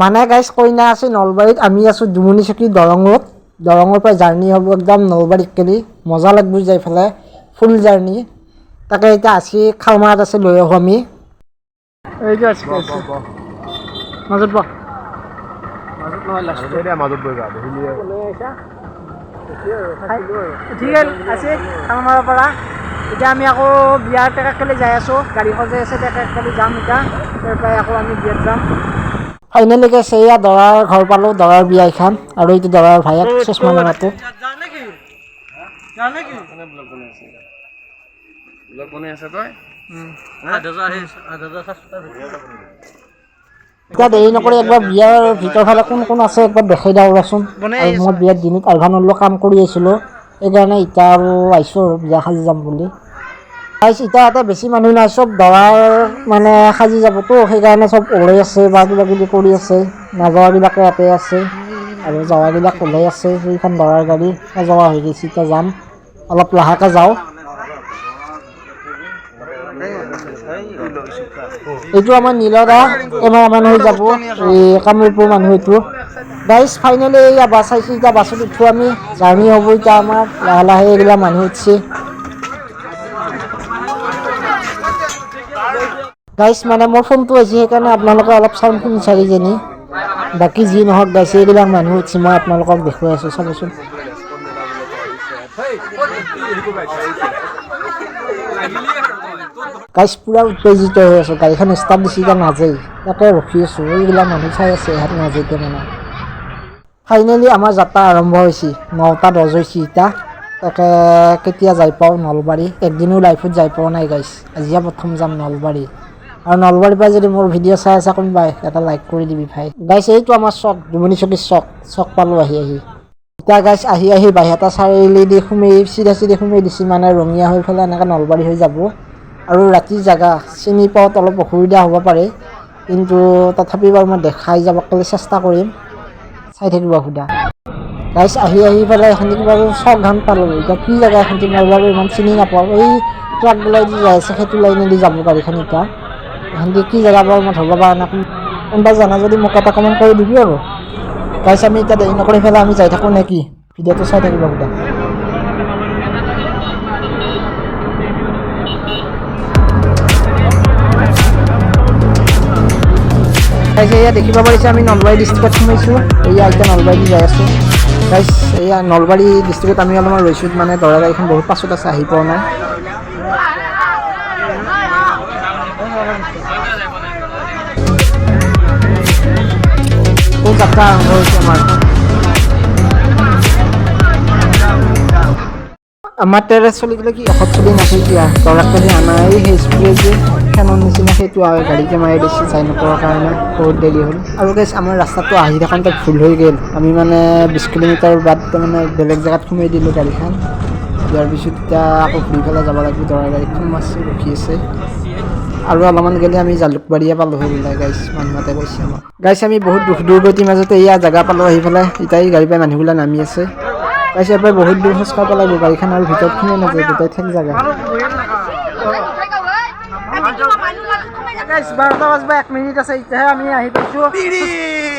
মানে গাইজ কইনা আছে নলবাৰীত, আমি আছোঁ দুমনিচকী দৰঙত। দৰঙৰ পৰা জাৰ্ণি হ'ব একদম নলবাৰীত গেলি মজা লাগব যাই পেলাই, ফুল জাৰ্ণি। তাকে এতিয়া আছি খালমাৰত আছে, লৈ আহোঁ আমি। এই যে আছি মাজত বহ, মাজত নহয় লাষ্টত মাজত বহ গা ঠিক আছে খালমাৰৰ পৰা। এতিয়া আমি আকৌ বিয়াৰ টেকাকলৈ যাই আছোঁ, গাড়ী সজাই আছে, টেকাকলৈ যাম এতিয়া। তাৰ পৰাই আকৌ আমি বিয়াত যাম। ফাইনেলি গেছে এয়া দৰাৰ ঘৰ পালোঁ, দৰাৰ বিয়া এখন। আৰু এইটো দৰাৰ ভায়েক চশমা মাৰাটো। এতিয়া দেৰি নকৰি একবাৰ বিয়াৰ ভিতৰ ফালে কোন কোন আছে একবাৰ দেখাই দিওঁ ৰচোন। আৰু মই বিয়াত দিনত আলভানল্লো কাম কৰি আছিলোঁ, সেইকাৰণে এতিয়া আৰু আহিছোঁ আৰু বিয়া সাজি যাম বুলি। এতিয়া ইয়াতে বেছি মানুহ নাই, চব দৰাৰ মানে সাজি যাবতো, সেইকাৰণে চব ওলাই আছে বা কিবা কিবি কৰি আছে। নাযোৱাবিলাকে ইয়াতে আছে আৰু যোৱাবিলাক ওলাই আছে। সেইখন দৰাৰ গাড়ী সজোৱা হৈ গৈছে, এতিয়া যাম অলপ লাহেকৈ যাওঁ। এইটো আমাৰ নীলদা কেমেৰামেন হৈ যাব, এই কামৰূপৰ মানুহ এইটো। গাইজ ফাইনেলি এয়া বাছ আহিছে, এতিয়া বাছত উঠোঁ আমি, জাৰ্ণি হ'ব এতিয়া আমাৰ। লাহে লাহে এইগিলা মানুহ উঠছে। গাইজ মানে মোৰ ফোনটো আহিছে, সেইকাৰণে আপোনালোকে অলপ চাউণ্ডটো বিচাৰি যেনি। বাকী যি নহওক গাইছে এইবিলাক মানুহ উঠছে, মই আপোনালোকক দেখুৱাই আছোঁ চাবচোন। গাইজ পুৰা উত্তেজিত হৈ আছোঁ, গাড়ীখন ষ্টাৰ্ট দিছে এতিয়া নাযায়, তাকে ৰখি আছোঁ। এইবিলাক মানুহ চাই আছে, ইহঁত নাযায়তে মানে। ফাইনেলি আমাৰ যাত্ৰা আৰম্ভ হৈছে, 9টা 10 হৈছে এতিয়া। তাকে কেতিয়া যাই পাওঁ নলবাৰী, একদিনো লাইফত যাই পোৱা নাই গাইজ, আজিয়ে প্ৰথম যাম নলবাৰী। আৰু নলবাৰীৰ পৰা যদি মোৰ ভিডিঅ' চাই আছা কোনোবাই, এটা লাইক কৰি দিবি ভাই। গাইজ এইটো আমাৰ চক, দুমনিচকীৰ চক পালোঁ আহি। এতিয়া গাইজ আহি বাইহাটা চাৰিআলি চিধা সোমাই দিছে, মানে ৰঙিয়া হৈ পেলাই এনেকৈ নলবাৰী হৈ যাব। আৰু ৰাতিৰ জেগা চিনি পোৱাত অলপ অসুবিধা হ'ব পাৰে, কিন্তু তথাপি বাৰু মই দেখাই যাবলৈ চেষ্টা কৰিম, চাই থাকিব সুধা। গাইজ আহি পেলাই এখানিক বাৰু চকখন পালোঁ। এতিয়া কি জেগা এখানিক মই বাৰু ইমান চিনি নাপাওঁ, এই ট্ৰাকবিলাক দি যাই আছে সেইটো লাইনেদি যাব গাড়ীখন। এতিয়া এখানিক কি জেগা বাৰু মই ধৰিব পৰা নাই, কোনোবা জানা যদি মোক এটা কমেণ্ট কৰি দিবি আৰু। গাইজ আমি এতিয়া দেৰি নকৰি পেলাই আমি যাই থাকোঁ নে কি, ভিডিঅ'টো চাই থাকিব সুধা। গাইজ এয়া দেখিব পাৰিছে আমি নলবাৰী ডিষ্ট্ৰিক্টত সোমাইছোঁ, এয়া এতিয়া নলবাৰী যাই আছোঁ। গাইজ এয়া নলবাৰী ডিষ্ট্ৰিক্টত আমি অলপমান ৰৈছোঁ, মানে দৰা গাড়ীখন বহুত পাছত আছে, আহি পোৱা নাই। যাত্ৰা আৰম্ভ হৈছে আমাৰ টেৰেছ চলি গ'লে কি এখত চলি নাছিল এতিয়া, দৰাকটো আনা সেই স্প্ৰে যে ফেনৰ নিচিনা সেইটো গাড়ীতে মাৰি দিছে চাই নোপোৱাৰ কাৰণে, বহুত দেৰি হ'ল। আৰু গাইজ আমাৰ ৰাস্তাটো আহি থাকোঁতে ভুল হৈ গ'ল, আমি মানে 20 কিলোমিটাৰ বাদ মানে বেলেগ জেগাত সোমাই দিলোঁ গাড়ীখন। ইয়াৰ পিছত এতিয়া আকৌ ঘূৰি পেলাই যাব লাগিব, দৰা গাড়ীখন মাছে ৰখি আছে। আৰু অলপমান গ'লে আমি জালুকবাৰীয়ে পালোঁ হৈ বোলে গাইজ, মানুহতে কৈছে আমাক। গাইজ আমি বহুত দুখ দুৰ্গতিৰ মাজতে এয়া জেগা পালোঁ আহি পেলাই, এতিয়া এই গাড়ীৰ পৰা মানুহবিলাক নামি আছে। গাইজ ইয়াৰ পৰা বহুত দূৰ খোজ কাঢ়িব লাগিব, গাড়ীখন আৰু ভিতৰত সোমাই নাযায়, গোটেই ঠেক জেগা। 12টা বাজিব 1 মিনিট আছে, এতিয়াহে আমি আহি পাইছোঁ।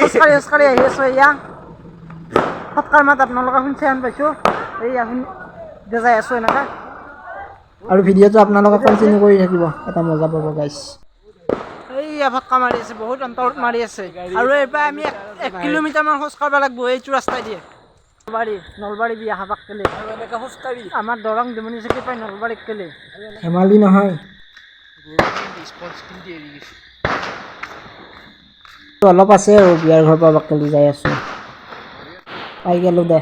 খোজকাঢ়ি আহি আছোঁ। এয়া ফটকাৰ মাত আপোনালোকে শুনিছে হেন পাইছোঁ, এয়া যাই আছোঁ এনেকৈ। আৰু ভিডিঅ'টো আপোনালোকে কণ্টিনিউ কৰি থাকিব, এটা মজা পাব গাইজ। এইয়া ফটকা মাৰি আছে, বহুত অন্তৰত মাৰি আছে। আৰু এইবাৰ আমি 1 কিলোমিটাৰমান খোজ কাঢ়িব লাগিব এইটো ৰাস্তাই দিয়ে। নলবাৰী বিয়া খাবাক গ'লে আমাৰ দৰং দুমনিচকীৰ পৰা নলবাৰীত গ'লে ধেমালি নহয়। অলপ আছে আৰু বিয়াৰ ঘৰৰ পৰা বাকলি যাই আছোঁ, পাই গ'লোঁ দে।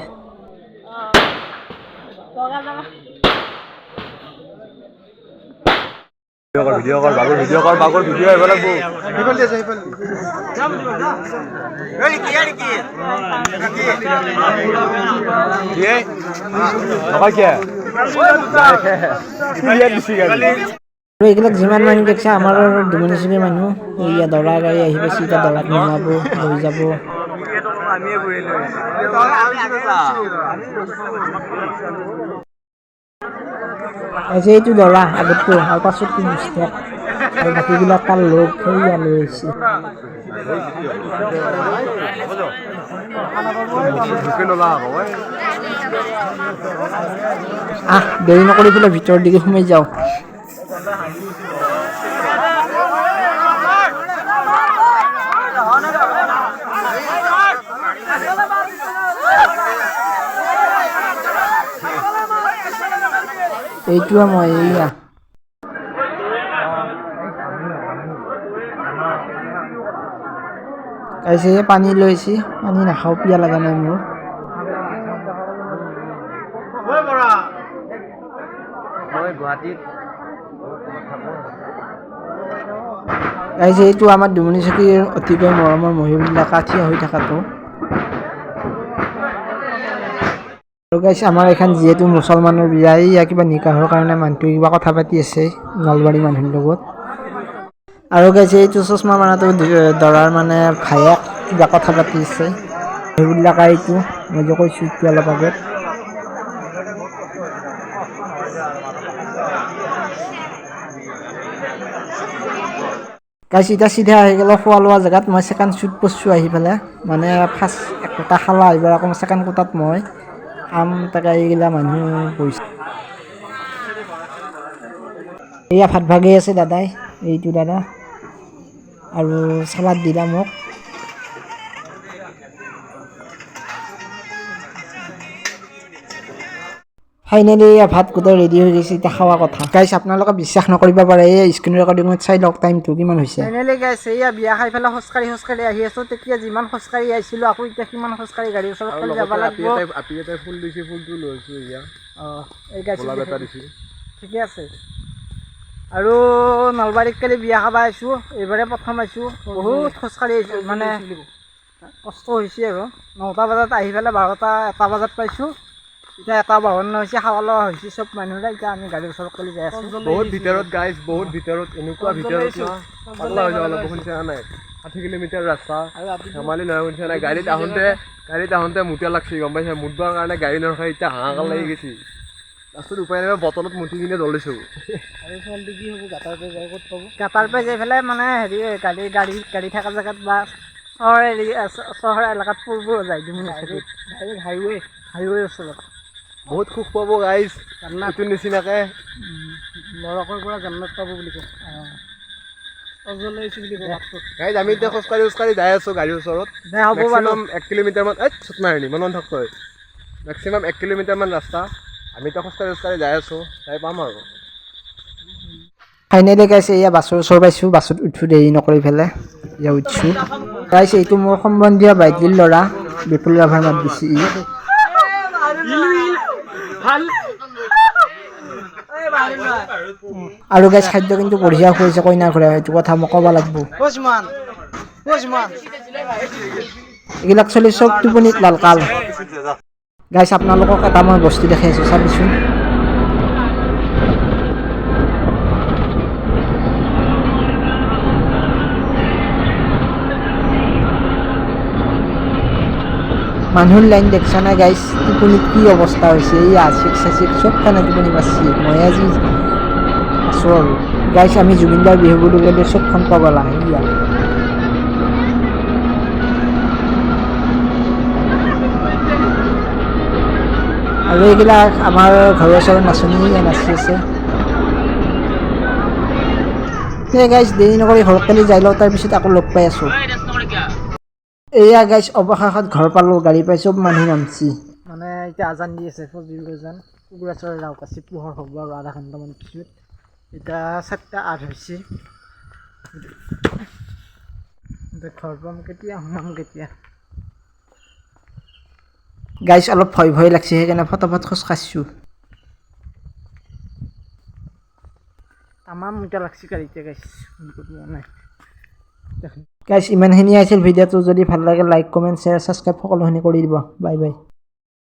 ভিডিঅ' কৰ বাগৰ ভিডিঅ' আহিব লাগিব। আৰু এইবিলাক যিমান মানুহ দেখিছে আমাৰ দুমনিচকীৰ মানুহ, এয়া দৰা গাড়ী আহি পাইছে, এতিয়া দৰাক নমাব লৈ যাব। এইটো দৰা আগতকৈ আৰু পাছত কি আৰু বাকীবিলাক তাৰ লগ সেয়া লৈ আহিছে। দেৰি নকৰি পেলাই ভিতৰৰ দিকে সোমাই যাওঁ। এইটোৱে মই এইয়া কাইছে পানী লৈছি, পানী নাখাওঁ, পিয়া লগা নাই মোৰ। কাইছে এইটো আমাৰ দুমনি চকীৰ অতিকৈ মৰমৰ মহিলা থিয় হৈ থকাটো। আৰু গাইছে আমাৰ এখন যিহেতু মুছলমানৰ বিয়া, এইয়া কিবা নিকাহৰ কাৰণে মানুহটোৱে কিবা কথা পাতি আছে নলবাৰী মানুহৰ লগত। আৰু গাইছে এইটো চশমা মাৰাটো দৰাৰ মানে ভায়েক, কিবা কথা পাতি আছে সেইবিলাক। এইটো মই যে কৈছোঁ এতিয়া অলপ আগত। গাইছে এতিয়া চিধা আহি গ'ল খোৱা লোৱা জেগাত। মই ছেকেণ্ড শ্বুট কৰিছোঁ আহি পেলাই, মানে ফাৰ্ষ্ট এক কোটা খালা, এইবাৰ আকৌ ছেকেণ্ড কোটাত মই খাম। তাকে এইগিলা মানুহ বহিছে। এয়া ভাত ভাগি আছে দাদাই, এইটো দাদা, আৰু চালাড দিলা মোক। ফাইনেলি ভাত গোটেই ৰেডি হৈ গৈছে, এতিয়া খোৱা কথা। গাইছ আপোনালোকে বিশ্বাস নকৰিব পাৰে, এই স্ক্ৰীন ৰেকৰ্ডিঙত চাই লওক টাইমটো কিমান হৈছে। ফাইনেলি গাইছ এয়া বিয়া খাই পেলাই খোজকাঢ়ি আহি আছোঁ। তেতিয়া যিমান খোজকাঢ়ি আহিছিলোঁ, আকৌ এতিয়া কিমান খোজকাঢ়ি গাড়ীৰ ওচৰত যাব লাগিব। ফুল দিছে, ফুলটো লৈছোঁ এতিয়া। এই গাইছ ঠিকে আছে। আৰু নলবাৰীত কালি বিয়া খাব আহিছোঁ, এইবাৰে প্ৰথম আহিছোঁ। বহুত খোজকাঢ়ি আহিছোঁ, মানে কষ্ট হৈছে আৰু। 9টা বজাত আহি পেলাই 12টা-1টা বজাত পাইছোঁ। এতিয়া 1:52 হৈছে, খাৱা লোৱা হৈছে চব মানুহৰে। এতিয়া আমি গাড়ীৰ ওচৰত কালি যাই আছোঁ। বহুত ভিতৰত গাইজ, বহুত ভিতৰত, এনেকুৱা ভিতৰত পাগলা হৈ যাব লাগিব, শুনিছা নাই? 60 কিলোমিটাৰ ৰাস্তা, ধেমালি নহয়, শুনিছা নাই? গাড়ীত আহোঁতে মুঠা লাগছি, গম পাইছা? মুঠবাৰ কাৰণে গাড়ী নৰখাই, এতিয়া হাহাকাৰ লাগি গৈছে। লাষ্টত উপায় নাই, বটলত মুঠি কিনে দৌৰিছোঁ। গাঁতাৰ পৰা যাই পেলাই মানে হেৰি গাড়ী থকা জেগাত বা চহৰ এলেকাত ফুৰিব যায়। হাইৱে ওচৰত বহুত সুখ পাব গাইজ, এইটো নিচিনাকে নৰকৰ পৰা জান্নাত পাব বুলি কয়। গাইজ আমি এতিয়া খোজকাঢ়ি যাই আছোঁ গাড়ীৰ ওচৰত। মেক্সিমাম 1 কিলোমিটাৰমান, মেক্সিমাম 1 কিলোমিটাৰমান ৰাস্তা। আমি এতিয়া খোজকাঢ়ি যাই আছোঁ, যাই পাম আৰু। ফাইনেলি গাইছে এয়া বাছৰ ওচৰ পাইছোঁ, বাছত উঠোঁ দেৰি নকৰি পেলাই এয়া উঠছোঁ। গাইছে এইটো মোৰ সম্বন্ধীয় বাইটিৰ ল'ৰা, বিপুল ৰাভাৰ মাত দিছে ই। আৰু গাইছ খাদ্য কিন্তু বঢ়িয়া খুৱাইছে কইনাৰ ঘৰে, সেইটো কথা মই ক'ব লাগিব। এইবিলাক চলি চব টোপনিত লালকাল। গাইছ আপোনালোকক এটা মই বস্তু দেখাই আছোঁ, চাবিচোন। মানুহৰ লাইন দেখছা নাই গাইছ, টোপনিত কি অৱস্থা হৈছে। এই আছিক চব কাৰণে টোপনি পাচ্ছি, মই আজি আছোঁ আৰু। গাইছ আমি জুবিনদাৰ বিহু বুলি ক'লে চবখন পাগলা সেয়া। আৰু এইবিলাক আমাৰ ঘৰৰ ওচৰৰ নাচনী নাচি আছে। সেই গাইছ দেৰি নকৰি ঘৰত কালি যাই লওঁ, তাৰপিছত আকৌ লগ পাই আছোঁ। এয়া গাইছ অৱশেষত ঘৰ পালোঁ, গাড়ী পাই চব মানুহ নামছি। মানে এতিয়া আজান দি আছে, ফজৰ আজান। কুকুৰাচৰ ৰাও কাছি পোহৰ হ'ব আৰু আধা ঘণ্টামান পিছত। এতিয়া 4:08 হৈছে। ঘৰ পাম কেতিয়া, সোমাম কেতিয়া। গাইছ অলপ ভয় লাগছে, সেইকাৰণে ফটাফট খোজ কাঢ়িছোঁ। তামাম মুটা লাগছি গাড়ীতে গাইছ, গাইছ ইমানখিনি আছিল ভিডিঅ'টো। যদি ভাল লাগে লাইক, কমেণ্ট, শ্বেয়াৰ, ছাবস্ক্ৰাইব সকলোখিনি কৰি দিব। Bye bye.